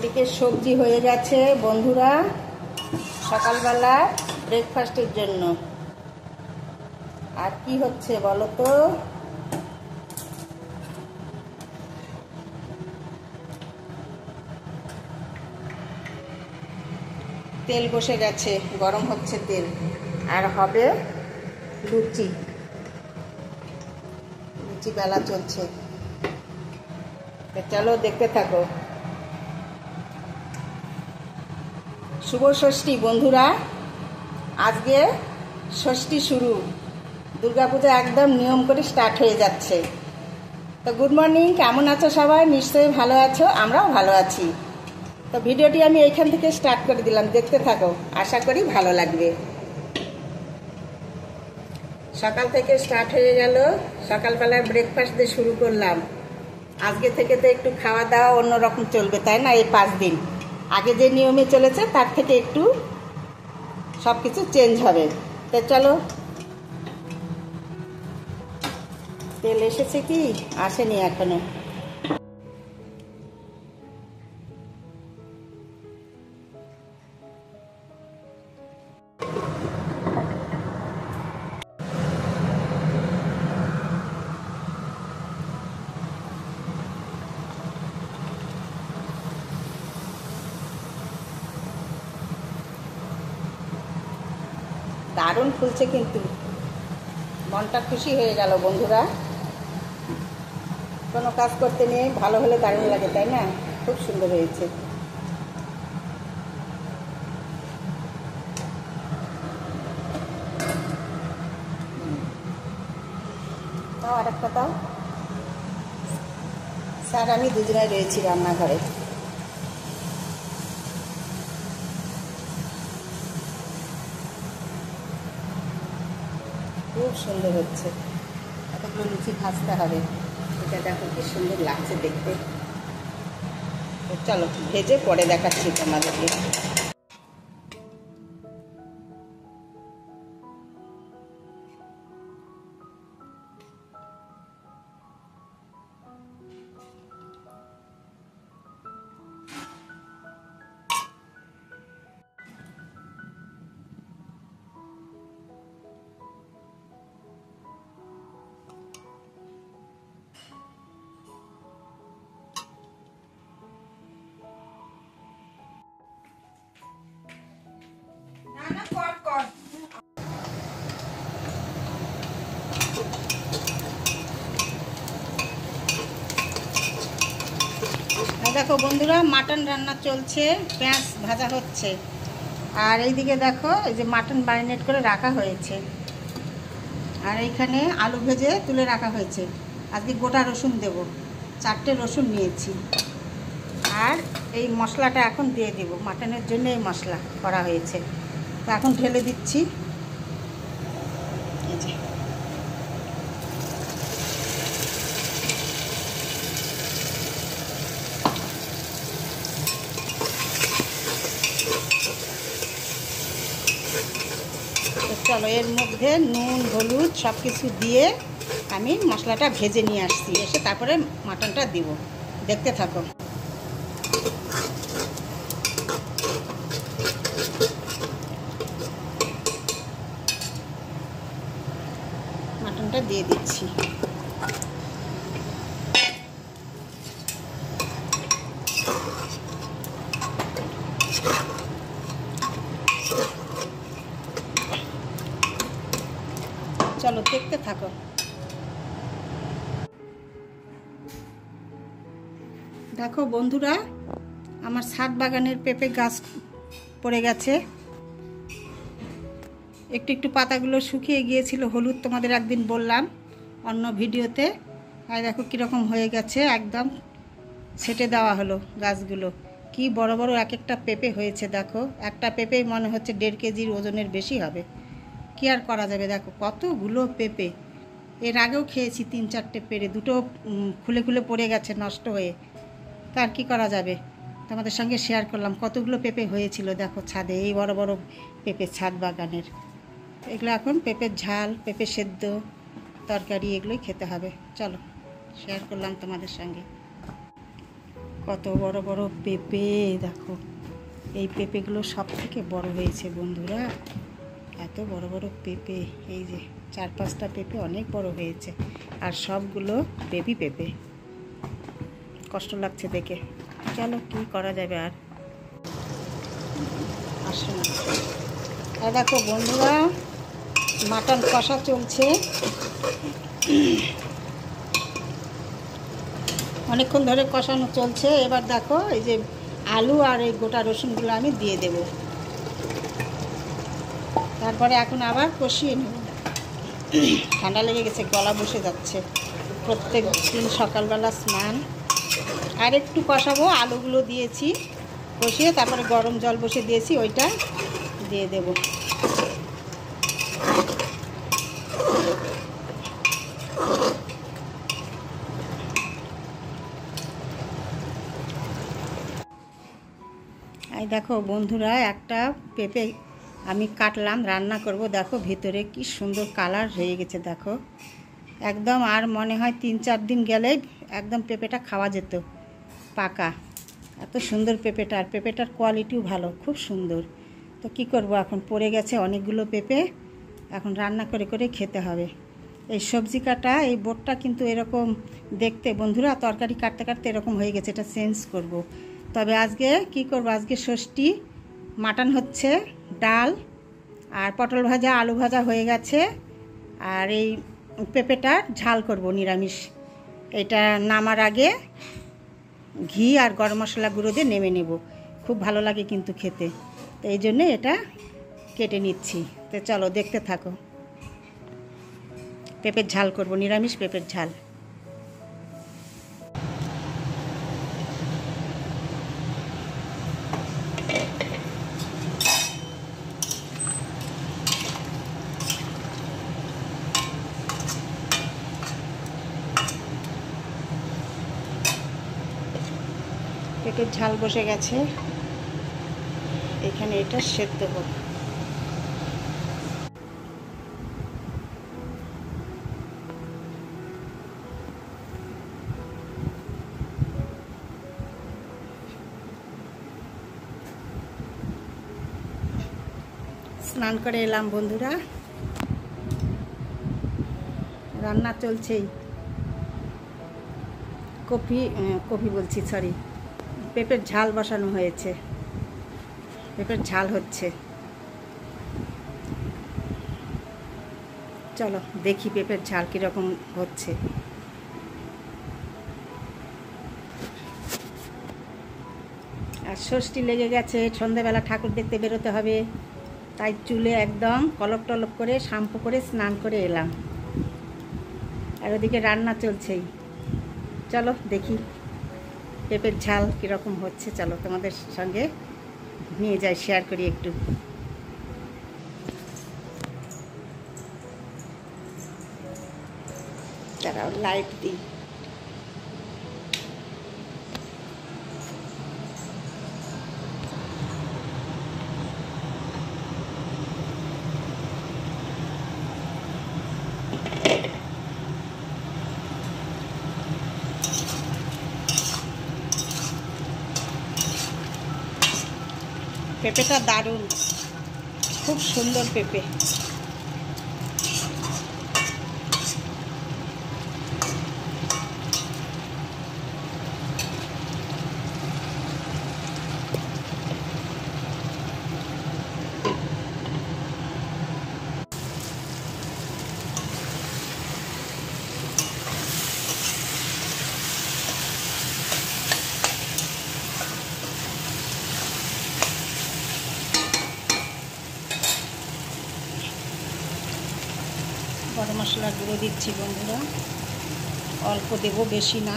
এইদিকে সবজি হয়ে গেছে বন্ধুরা, সকালবেলা ব্রেকফাস্টের জন্য। আর কি হচ্ছে বলো তো? তেল বসে গেছে, গরম হচ্ছে তেল, আর হবে লুচি। লুচি বেলা চলছে, চলো দেখতে থাকো। শুভ ষষ্ঠী বন্ধুরা, আজকে ষষ্ঠী শুরু, দুর্গাপূজা একদম নিয়ম করে স্টার্ট হয়ে যাচ্ছে। তো গুড মর্নিং, কেমন আছো সবাই? নিশ্চয়ই ভালো আছো, আমরাও ভালো আছি। তো ভিডিওটি আমি এইখান থেকে স্টার্ট করে দিলাম, দেখতে থাকো, আশা করি ভালো লাগবে। সকাল থেকে স্টার্ট হয়ে গেল, সকালবেলার ব্রেকফাস্ট দিয়ে শুরু করলাম। আজকে থেকে তো একটু খাওয়া দাওয়া অন্যরকম চলবে, তাই না? এই 5 দিন আগে যে নিয়মে চলেছে তার থেকে একটু সব কিছু চেঞ্জ হবে। তো চলো, তেল এসেছে কি আসেনি এখনো? দারুণ ফুলছে কিন্তু, মনটা খুশি হয়ে গেল বন্ধুরা। কোনো কাজ করতে নিয়ে ভালো হলে দারুণ লাগে, তাই না? খুব সুন্দর হয়েছে। তাও আরেকটা দাও। স্যার আমি দুজনাই রয়েছি রান্নাঘরে। খুব সুন্দর হচ্ছে, এতগুলো লুচি ভাজতে হবে। এটা দেখো কি সুন্দর লাগছে দেখতে। চলো ভেজে পরে দেখাচ্ছি তোমাদেরকে। দেখো বন্ধুরা, মাটন রান্না চলছে, পেঁয়াজ ভাজা হচ্ছে। আর এইদিকে দেখো, এই যে মাটন ম্যারিনেট করে রাখা হয়েছে, আর এইখানে আলু ভেজে তুলে রাখা হয়েছে। আজকে গোটা রসুন দেব, 4টে রসুন নিয়েছি। আর এই মশলাটা এখন দিয়ে দেব, মাটনের জন্য এই মশলা করা হয়েছে। তো এখন ঢেলে দিচ্ছি। এই যে চলো, এর মধ্যে নুন হলুদ সব কিছু দিয়ে আমি মশলাটা ভেজে নিয়ে আসছি, এসে তারপরে মাটনটা দিব। দেখতে থাকো। মাটনটা দিয়ে দিচ্ছি। চলো দেখতে থাকো। দেখো বন্ধুরা, আমার ছাদ বাগানের পেঁপে গাছ পড়ে গেছে। একটু একটু পাতাগুলো শুকিয়ে গিয়েছিল, হলুদ তোমাদের একদিন বললাম অন্য ভিডিওতে। আর দেখো কীরকম হয়ে গেছে, একদম ছেটে দেওয়া হলো গাছগুলো। কি বড় বড় এক একটা পেঁপে হয়েছে দেখো, একটা পেঁপেই মনে হচ্ছে 1.5 কেজির ওজনের বেশি হবে। কি আর করা যাবে, দেখো কতগুলো পেঁপে। এর আগেও খেয়েছি 3-4টে পেড়ে, দুটো খুলে খুলে পড়ে গেছে নষ্ট হয়ে। তার কি করা যাবে, তোমাদের সঙ্গে শেয়ার করলাম কতগুলো পেঁপে হয়েছিল দেখো ছাদে, এই বড় বড় পেঁপে ছাদ বাগানের। এগুলো এখন পেঁপের ঝাল, পেঁপে সেদ্ধ, তরকারি এগুলোই খেতে হবে। চলো শেয়ার করলাম তোমাদের সঙ্গে। কত বড় বড় পেঁপে দেখো। এই পেঁপেগুলো সব থেকে বড় হয়েছে বন্ধুরা, এত বড় বড় পেঁপে। এই যে 4-5টা পেঁপে অনেক বড় হয়েছে, আর সবগুলো বেবি পেঁপে। কষ্ট লাগছে দেখে, চলো কি করা যাবে আর। আসো না। আর দেখো বন্ধুরা, মাটন কষা চলছে, অনেকক্ষণ ধরে কষানো চলছে। এবার দেখো এই যে আলু আর এই গোটা রসুনগুলো আমি দিয়ে দেব, তারপরে এখন আবার কষিয়ে নেব। ঠান্ডা লেগে গেছে, গলা বসে যাচ্ছে, প্রত্যেক দিন সকালবেলা স্নান। আর একটু কষাবো, আলুগুলো দিয়েছি কষিয়ে, তারপরে গরম জল বসে দিয়েছি, ওইটা দিয়ে দেব। এই দেখো বন্ধুরা, একটা পেঁপে আমি কাটলাম, রান্না করব। দেখো ভিতরে কি সুন্দর কালার হয়ে গেছে দেখো, একদম। আর মনে হয় 3-4 দিন গেলে একদম পেঁপেটা খাওয়া যেত, পাকা। এত সুন্দর পেঁপেটা, আর পেঁপেটার কোয়ালিটিও ভালো, খুব সুন্দর। তো কি করব, এখন পড়ে গেছে অনেকগুলো পেঁপে, এখন রান্না করে করে খেতে হবে। এই সবজি কাটা, এই বোটটা কিন্তু এরকম দেখতে বন্ধুরা, তরকারি কাটতে কাটতে এরকম হয়ে গেছে, এটা চেঞ্জ করব। তবে আজকে কি করব, আজকে ষষ্ঠী, মাটন হচ্ছে, ডাল আর পটল ভাজা, আলু ভাজা হয়ে গেছে। আর এই পেঁপেটার ঝাল করব নিরামিষ। এটা নামার আগে ঘি আর গরম মশলা গুঁড়ো দিয়ে নেমে নেব, খুব ভালো লাগে কিন্তু খেতে। তো এই জন্যে এটা কেটে নিচ্ছি। তো চলো দেখতে থাকো। পেঁপের ঝাল করব, নিরামিষ পেঁপের ঝাল। পেঁপের ঝাল বসে গেছে, এখানে এটা সেদ্ধ হোক। স্নান করে এলাম বন্ধুরা, রান্না চলছেই। কপি বলছি, সরি, পেঁপের ঝাল বসানো হয়েছে, পেঁপের ঝাল হচ্ছে। চলো দেখি পেঁপের ঝাল কীরকম হচ্ছে। আর ষষ্ঠী লেগে গেছে, সন্ধ্যাবেলা ঠাকুর দেখতে বেরোতে হবে, তাই চুলে একদম কলপ টলপ করে শ্যাম্পু করে স্নান করে এলাম। আর ওদিকে রান্না চলছেই, চলো দেখি পেঁপের ঝাল কীরকম হচ্ছে। চলো তোমাদের সঙ্গে নিয়ে যাই, শেয়ার করি একটু। দাঁড়াও লাইট দিই। পেঁপেটা দারুণ, খুব সুন্দর পেঁপে। গরম মশলা গুঁড়ো দিচ্ছি বন্ধুরা, অল্প দেব, বেশি না।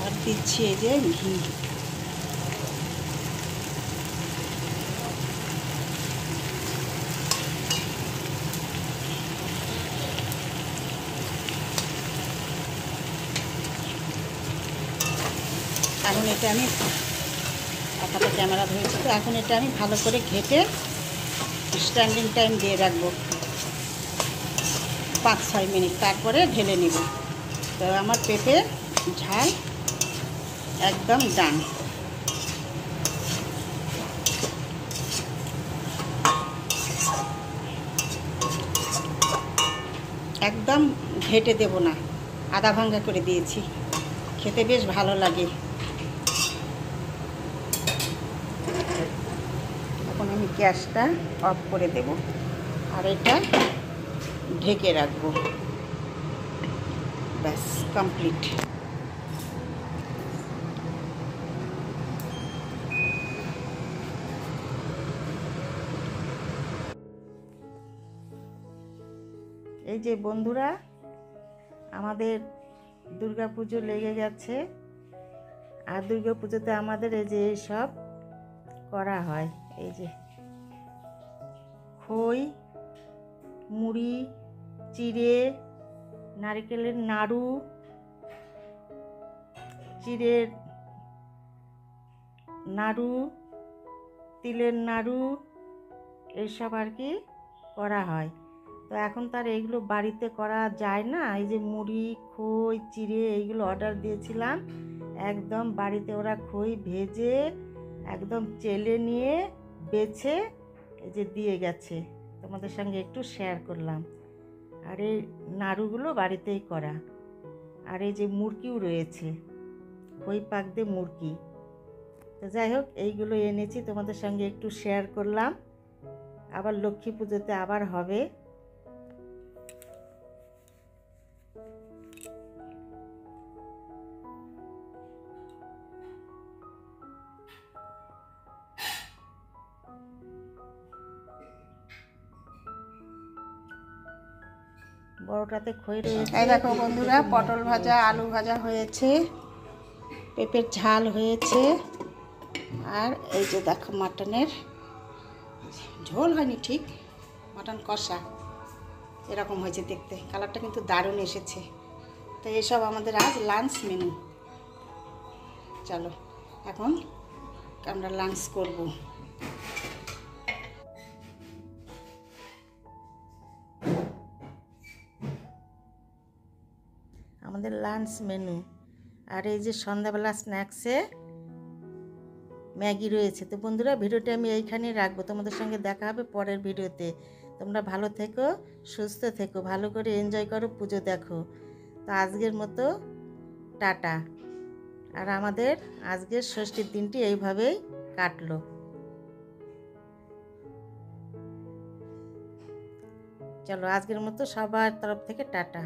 আর দিচ্ছি এই যে ঘি। এখন এটা আমি একটা ক্যামেরা ধরেছি, তো এখন এটা আমি ভালো করে ঘেটে স্ট্যান্ডিং টাইম দিয়ে রাখবো 5-6 মিনিট, তারপরে ঢেলে নেব। তো আমার পেঁপের ঝাল একদম ডান। একদম ঘেটে দেব না, আধা ভাঙ্গা করে দিয়েছি, খেতে বেশ ভালো লাগে। এখন আমি গ্যাসটা অফ করে দেব আর এটা ঢেকে রাখবো। ব্যাস কমপ্লিট। এই যে বন্ধুরা, আমাদের দুর্গাপুজো লেগে গেছে, আর দুর্গাপুজোতে আমাদের এই যে সব করা হয়। এই যে খই, মুড়ি, চিড়ে, নারকেলের নাড়ু, চিড়ের নাড়ু, তিলের নাড়ু, এইসব আর কি করা হয়। তো এখন তার এইগুলো বাড়িতে করা যায় না। এই যে মুড়ি, খই, চিড়ে এইগুলো অর্ডার দিয়েছিলাম, একদম বাড়িতে ওরা খই ভেজে একদম চেলে নিয়ে বেছে এই যে দিয়ে গেছে, তোমাদের সঙ্গে একটু শেয়ার করলাম। আর এই নাড়ুগুলো বাড়িতেই করা। আর এই যে মুরগিও রয়েছে, খই পাক দিয়ে মুরগি। তো যাই হোক, এইগুলো এনেছি, তোমাদের সঙ্গে একটু শেয়ার করলাম। আবার লক্ষ্মী পুজোতে আবার হবে। বড়টাতে খই রয়েছে। এই দেখো বন্ধুরা, পটল ভাজা, আলু ভাজা হয়েছে, পেঁপের ঝাল হয়েছে, আর এই যে দেখো মাটনের ঝোল হয়নি ঠিক, মাটন কষা এরকম হয়েছে দেখতে। কালারটা কিন্তু দারুণ এসেছে। তো এইসব আমাদের আজ লাঞ্চ মেনু। চলো এখন আমরা লাঞ্চ করব। আমাদের লাঞ্চ মেনু। আর এই যে সন্ধ্যাবেলা স্ন্যাক্সে ম্যাগি রয়েছে। তো বন্ধুরা, ভিডিওটা আমি এইখানেই রাখবো, তোমাদের সঙ্গে দেখা হবে পরের ভিডিওতে। তোমরা ভালো থেকো, সুস্থ থেকো, ভালো করে এনজয় করো, পুজো দেখো। তো আজকের মতো টাটা। আর আমাদের আজকের ষষ্ঠীর দিনটি এইভাবেই কাটলো। চলো আজকের মতো সবার তরফ থেকে টাটা।